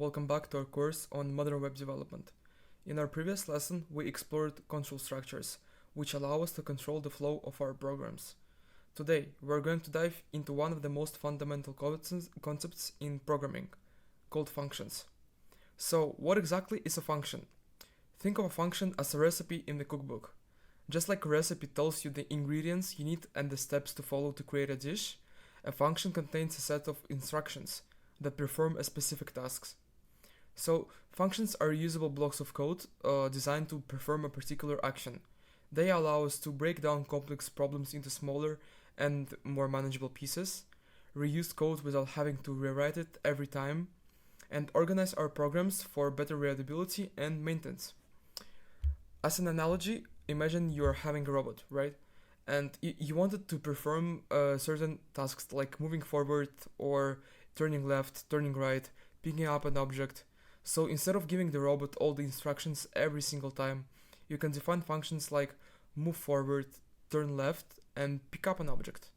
welcome back to our course on modern web development. In our previous lesson, we explored control structures, which allow us to control the flow of our programs. Today, we're going to dive into one of the most fundamental concepts in programming, called functions. So, what exactly is a function? Think of a function as a recipe in the cookbook. Just like a recipe tells you the ingredients you need and the steps to follow to create a dish, a function contains a set of instructions that perform a specific tasks. So, functions are usable blocks of code designed to perform a particular action. They allow us to break down complex problems into smaller and more manageable pieces, reuse code without having to rewrite it every time, and organize our programs for better readability and maintenance. As an analogy, imagine you're having a robot, right? And you want it to perform certain tasks like moving forward or turning left, turning right, picking up an object. So instead of giving the robot all the instructions every single time, you can define functions like move forward, turn left, and pick up an object.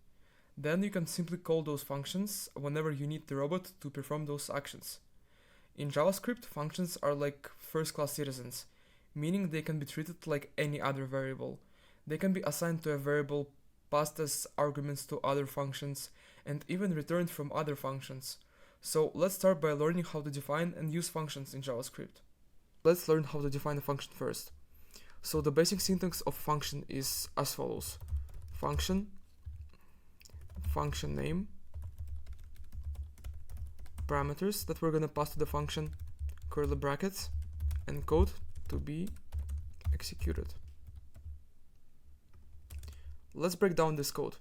Then you can simply call those functions whenever you need the robot to perform those actions. In JavaScript, functions are like first-class citizens, meaning they can be treated like any other variable. They can be assigned to a variable, passed as arguments to other functions, and even returned from other functions. So let's start by learning how to define and use functions in JavaScript. Let's learn how to define a function first. So the basic syntax of function is as follows. Function name, parameters that we're going to pass to the function, curly brackets, and code to be executed. Let's break down this code.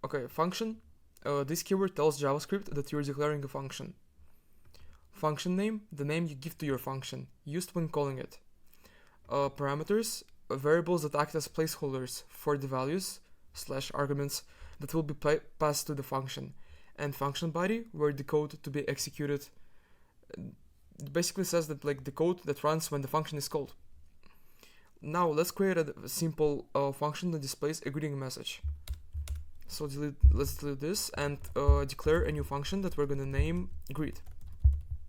Okay, function. This keyword tells JavaScript that you're declaring a function. Function name, the name you give to your function, used when calling it. Parameters, variables that act as placeholders for the values / arguments that will be passed to the function. And function body, where the code to be executed basically says that like the code that runs when the function is called. Now let's create a simple function that displays a greeting message. So let's delete this and declare a new function that we're gonna name greet.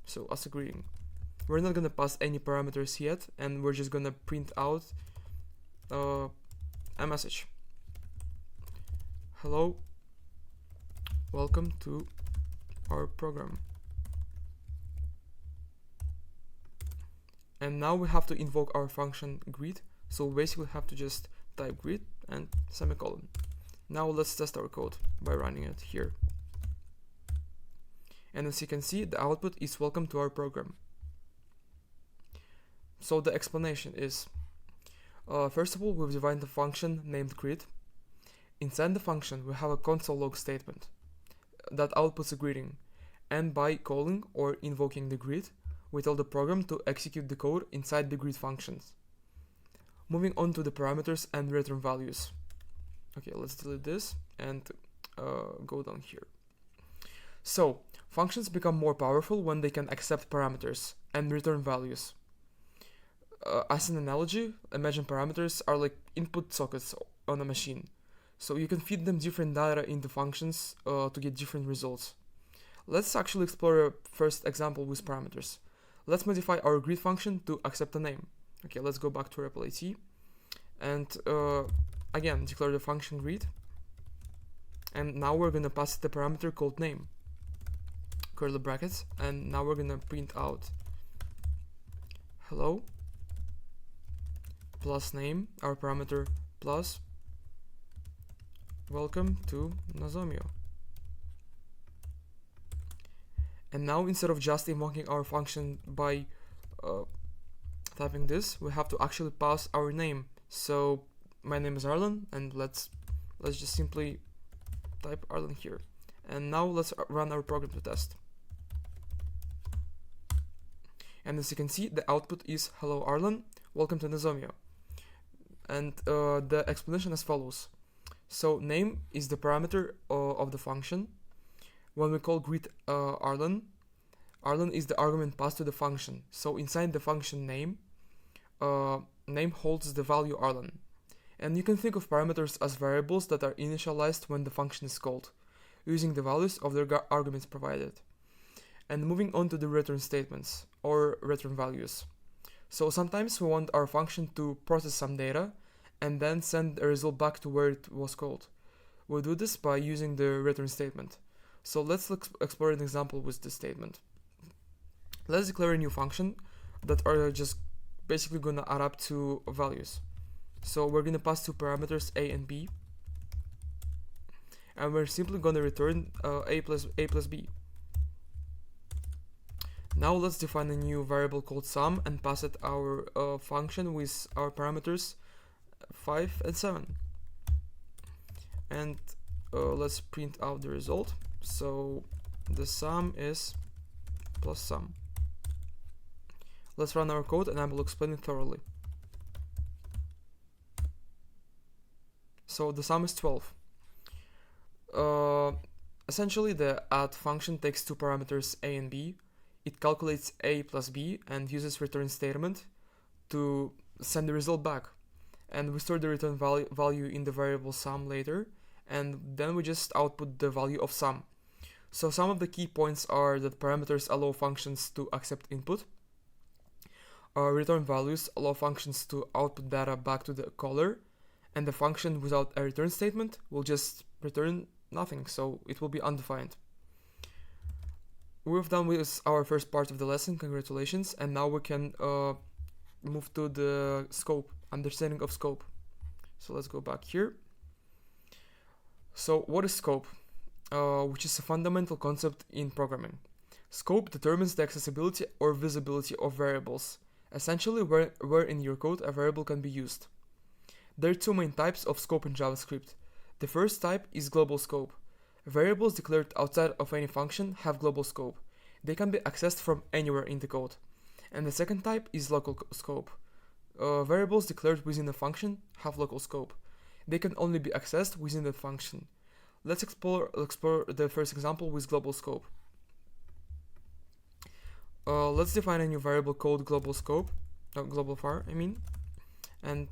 So as a greeting. We're not gonna pass any parameters yet, and we're just gonna print out a message. Hello, welcome to our program. And now we have to invoke our function greet. So we basically have to just type greet and semicolon. Now let's test our code by running it here. And as you can see, the output is welcome to our program. So the explanation is, first of all, we've defined a function named greet. Inside the function, we have a console log statement that outputs a greeting. And by calling or invoking the greet, we tell the program to execute the code inside the greet functions. Moving on to the parameters and return values. Okay, let's delete this and go down here. So, functions become more powerful when they can accept parameters and return values. As an analogy, imagine parameters are like input sockets on a machine. So you can feed them different data into functions to get different results. Let's actually explore a first example with parameters. Let's modify our greet function to accept a name. Okay, let's go back to REPL-AT and again declare the function greet. And now we're gonna pass the parameter called name, curly brackets, and now we're gonna print out hello plus name, our parameter, plus welcome to Nozomio. And now instead of just invoking our function by typing this, we have to actually pass our name. So my name is Arlen, and let's just simply type Arlen here. And now let's run our program to test. And as you can see, the output is hello Arlen, welcome to Nozomio. And the explanation as follows. So name is the parameter of the function. When we call greet Arlen is the argument passed to the function. So inside the function name holds the value Arlen. And you can think of parameters as variables that are initialized when the function is called, using the values of the arguments provided. And moving on to the return statements or return values. So sometimes we want our function to process some data and then send a result back to where it was called. We'll do this by using the return statement. So let's explore an example with this statement. Let's declare a new function that are just basically gonna add up to values. So we're gonna pass two parameters a and b, and we're simply gonna return a plus b. Now let's define a new variable called sum and pass it our function with our parameters 5 and 7. And let's print out the result. So the sum is plus sum. Let's run our code and I will explain it thoroughly. So the sum is 12. Essentially the add function takes two parameters a and b. It calculates a plus b and uses return statement to send the result back. And we store the return value in the variable sum later, and then we just output the value of sum. So some of the key points are that parameters allow functions to accept input. Return values allow functions to output data back to the caller, and the function without a return statement will just return nothing, so it will be undefined. We've done with our first part of the lesson, congratulations, and now we can move to the scope, understanding of scope. So let's go back here. So what is scope? Which is a fundamental concept in programming. Scope determines the accessibility or visibility of variables, essentially where in your code a variable can be used. There are two main types of scope in JavaScript. The first type is global scope. Variables declared outside of any function have global scope. They can be accessed from anywhere in the code. And the second type is local scope. Variables declared within a function have local scope. They can only be accessed within the function. Let's explore the first example with global scope. Let's define a new variable called global scope, global var, I mean, and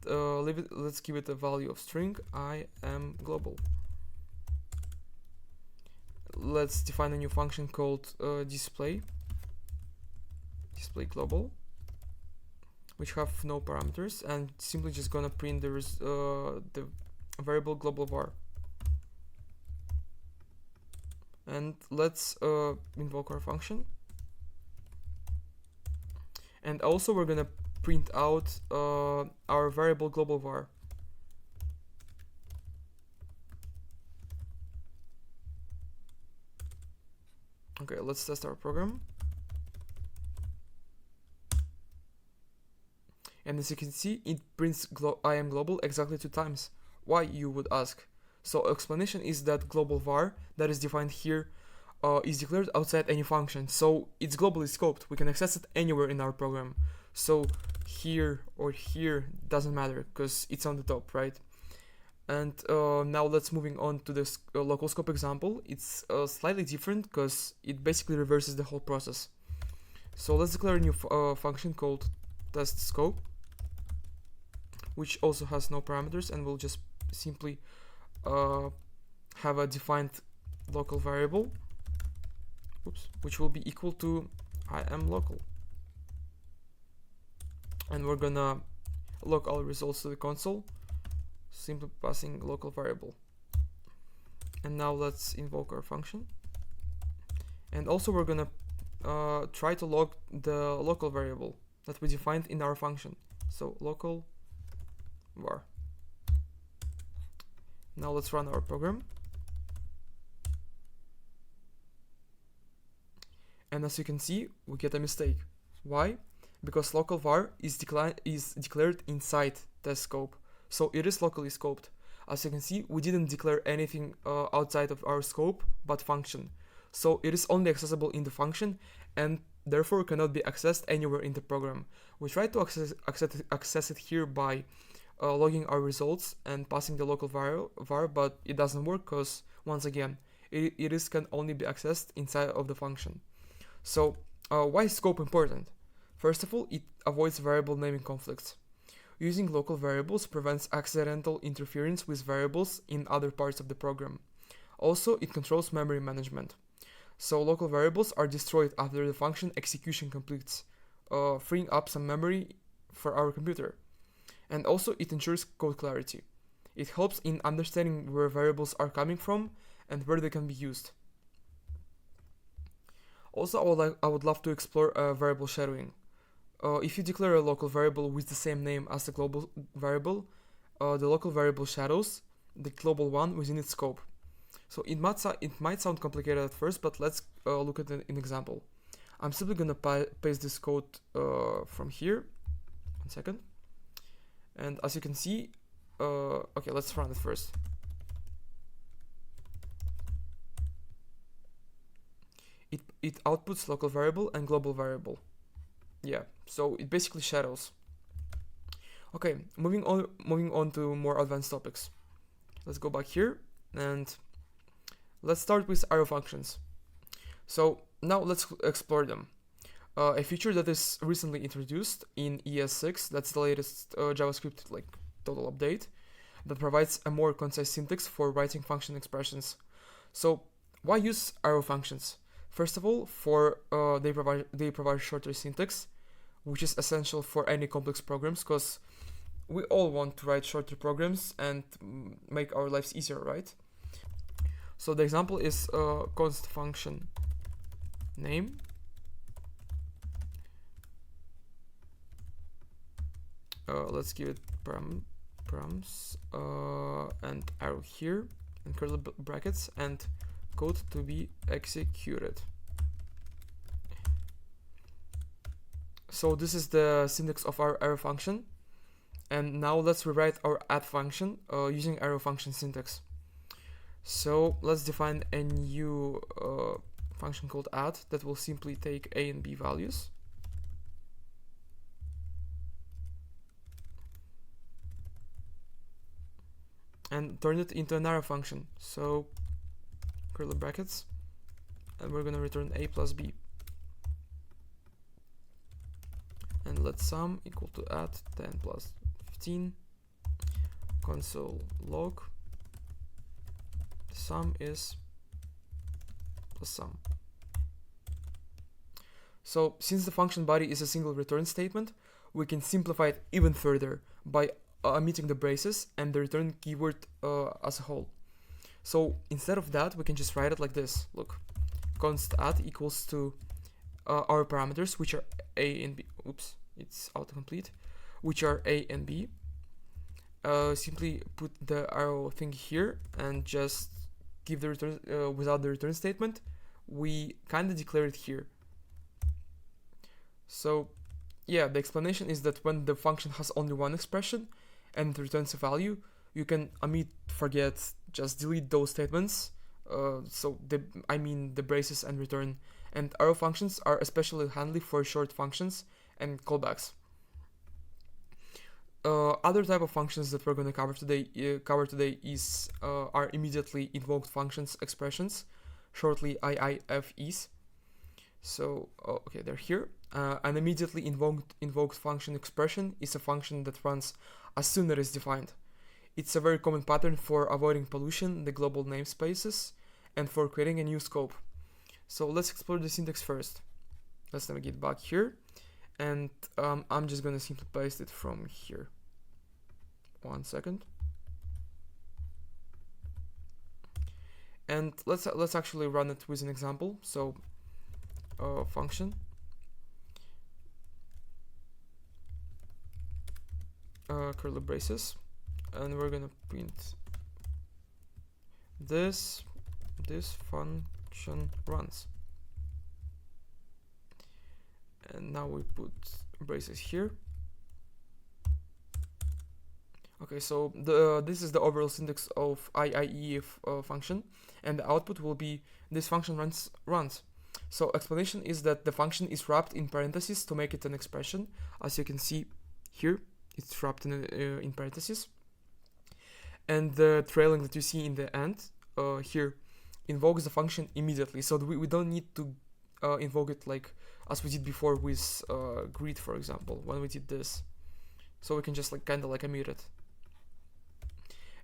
let's give it a value of string I am global. Let's define a new function called display global, which have no parameters, and simply just gonna print the variable global var. And let's invoke our function. And also we're gonna print out our variable global var. Okay, let's test our program. And as you can see, it prints I am global exactly 2 times. Why, you would ask? So explanation is that global var that is defined here is declared outside any function, so it's globally scoped. We can access it anywhere in our program. So here or here doesn't matter because it's on the top, right? And now let's moving on to this local scope example. It's slightly different because it basically reverses the whole process. So let's declare a new function called test scope, which also has no parameters, and we'll just simply have a defined local variable, which will be equal to I am local. And we're gonna log all results to the console, simply passing local variable. And now let's invoke our function. And also we're gonna try to log the local variable that we defined in our function. So local var. Now let's run our program. And as you can see, we get a mistake. Why? Because local var is declared inside test scope, so it is locally scoped. As you can see, we didn't declare anything outside of our scope but function, so it is only accessible in the function and therefore cannot be accessed anywhere in the program. We try to access it here by logging our results and passing the local var, but it doesn't work because, once again, it can only be accessed inside of the function. So why is scope important? First of all, it avoids variable naming conflicts. Using local variables prevents accidental interference with variables in other parts of the program. Also, it controls memory management. So local variables are destroyed after the function execution completes, freeing up some memory for our computer. And also it ensures code clarity. It helps in understanding where variables are coming from and where they can be used. Also, I would love to explore variable shadowing. If you declare a local variable with the same name as the global variable, the local variable shadows the global one within its scope. So it might sound complicated at first, but let's look at an example. I'm simply gonna paste this code from here. 1 second. And as you can see, okay, let's run it first. It outputs local variable and global variable. Yeah, so it basically shadows. Okay, moving on to more advanced topics. Let's go back here and let's start with arrow functions. So now let's explore them. A feature that is recently introduced in ES6, that's the latest JavaScript like total update, that provides a more concise syntax for writing function expressions. So why use arrow functions? First of all, they provide shorter syntax, which is essential for any complex programs, because we all want to write shorter programs and make our lives easier, right? So the example is const function name. Let's give it params and arrow here and curly brackets and code to be executed. So this is the syntax of our arrow function. And now let's rewrite our add function using arrow function syntax. So let's define a new function called add that will simply take a and b values. And turn it into an arrow function. So curly brackets, and we're gonna return a plus b. And let sum equal to add 10 plus 15. Console log sum is plus sum. So since the function body is a single return statement, we can simplify it even further by omitting the braces and the return keyword as a whole. So instead of that, we can just write it like this. Look, const add equals to our parameters, which are a and b. Oops, it's autocomplete. Which are a and b. Simply put the arrow thing here and just give the return without the return statement. We kind of declare it here. So yeah, the explanation is that when the function has only one expression and it returns a value, you can omit, forget, just delete those statements. So the braces and return. And arrow functions are especially handy for short functions and callbacks. Other type of functions that we're going to cover today is are immediately invoked functions expressions, shortly IIFEs. So okay, they're here. An immediately invoked function expression is a function that runs as soon as it is defined. It's a very common pattern for avoiding pollution in the global namespaces and for creating a new scope. So let's explore the syntax first. Let's navigate back here, and I'm just gonna simply paste it from here. 1 second. And let's actually run it with an example. So function curly braces, and we're gonna print this function runs, and now we put braces here. Okay, so this is the overall syntax of IIFE function, and the output will be this function runs. So explanation is that the function is wrapped in parentheses to make it an expression. As you can see here, it's wrapped in parentheses, and the trailing that you see in the end here invokes the function immediately. So we don't need to invoke it like as we did before with greet, for example, when we did this. So we can just kind of omit it.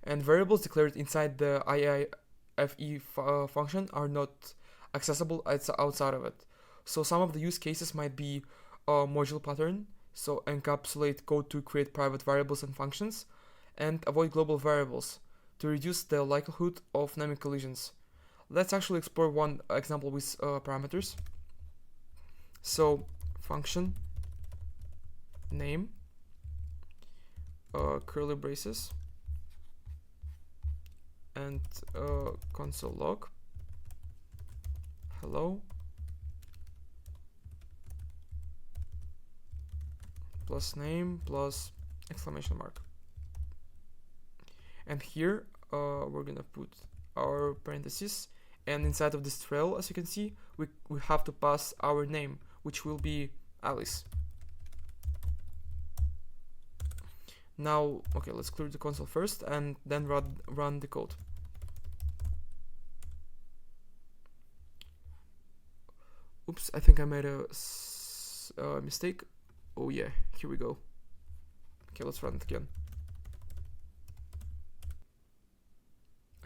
And variables declared inside the IIFE function are not accessible outside of it. So some of the use cases might be a module pattern, so encapsulate code to create private variables and functions, and avoid global variables to reduce the likelihood of naming collisions. Let's actually explore one example with parameters. So function name, curly braces, and console log hello plus name plus exclamation mark. And here we're gonna put our parentheses, and inside of this trail, as you can see, we have to pass our name, which will be Alice. Now, okay, let's clear the console first and then run the code. Oops, I think I made a mistake. Oh yeah, here we go. Okay, let's run it again.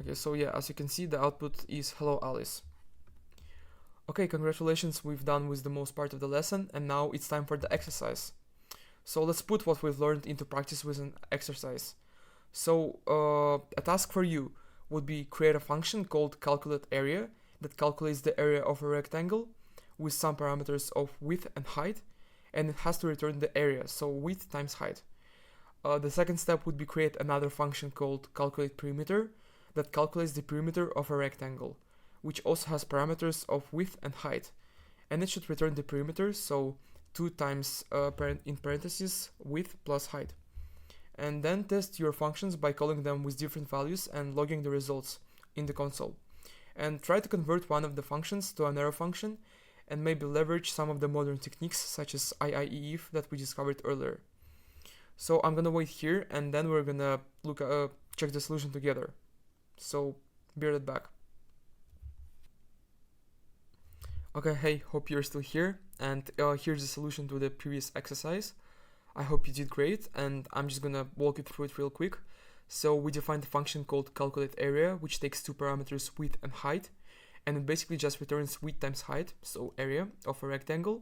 Okay, so yeah, as you can see, the output is hello Alice. Okay, congratulations, we've done with the most part of the lesson, and now it's time for the exercise. So let's put what we've learned into practice with an exercise. So a task for you would be create a function called calculate area that calculates the area of a rectangle with some parameters of width and height, and it has to return the area, so width times height. The second step would be create another function called calculate perimeter that calculates the perimeter of a rectangle, which also has parameters of width and height, and it should return the perimeter, so 2 times in parentheses width plus height. And then test your functions by calling them with different values and logging the results in the console. And try to convert one of the functions to an arrow function, and maybe leverage some of the modern techniques such as IIFE that we discovered earlier. So I'm gonna wait here, and then we're gonna check the solution together. So be right back. Okay, hey, hope you're still here, and here's the solution to the previous exercise. I hope you did great, and I'm just gonna walk you through it real quick. So we defined a function called calculate area, which takes 2 parameters, width and height, and it basically just returns width times height, so area of a rectangle.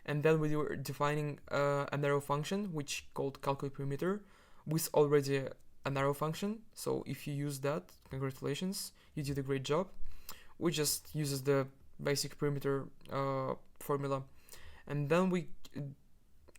And then we were defining an arrow function, which called calculate perimeter, with already an arrow function. So if you use that, congratulations, you did a great job. We just uses the basic perimeter formula, and then we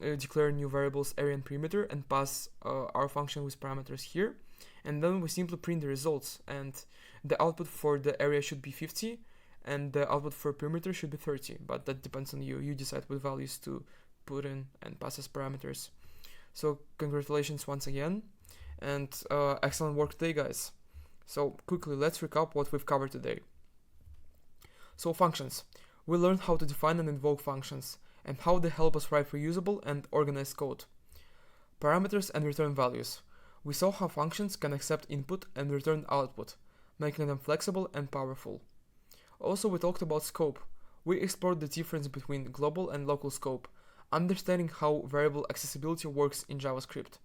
declare new variables area and perimeter and pass our function with parameters here, and then we simply print the results, and the output for the area should be 50 and the output for perimeter should be 30, but that depends on you decide what values to put in and pass as parameters. So congratulations once again, and excellent work today, guys. So quickly, let's recap what we've covered today. So functions. We learned how to define and invoke functions, and how they help us write reusable and organized code. Parameters and return values. We saw how functions can accept input and return output, making them flexible and powerful. Also, we talked about scope. We explored the difference between global and local scope, understanding how variable accessibility works in JavaScript.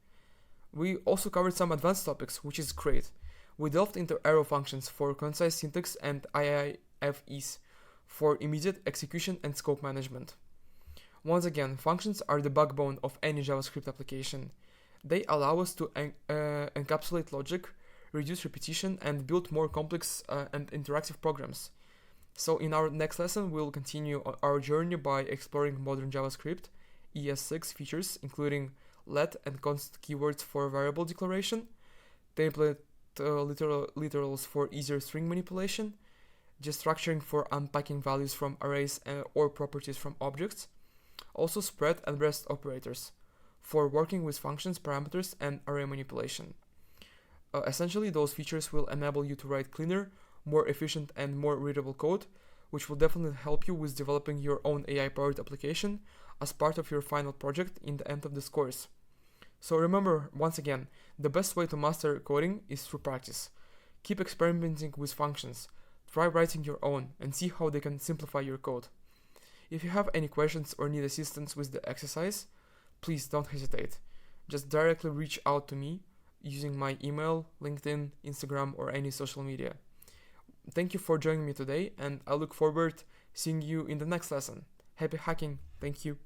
We also covered some advanced topics, which is great. We delved into arrow functions for concise syntax and IIFEs for immediate execution and scope management. Once again, functions are the backbone of any JavaScript application. They allow us to encapsulate logic, reduce repetition, and build more complex and interactive programs. So in our next lesson, we'll continue our journey by exploring modern JavaScript ES6 features, including let and const keywords for variable declaration, template literals for easier string manipulation, destructuring for unpacking values from arrays or properties from objects, also spread and rest operators for working with functions, parameters, and array manipulation. Essentially, those features will enable you to write cleaner, more efficient, and more readable code, which will definitely help you with developing your own AI-powered application as part of your final project in the end of this course. So remember, once again, the best way to master coding is through practice. Keep experimenting with functions, try writing your own, and see how they can simplify your code. If you have any questions or need assistance with the exercise, please don't hesitate. Just directly reach out to me using my email, LinkedIn, Instagram, or any social media. Thank thank you for joining me today, and I look forward seeing you in the next lesson. Happy hacking. Thank you.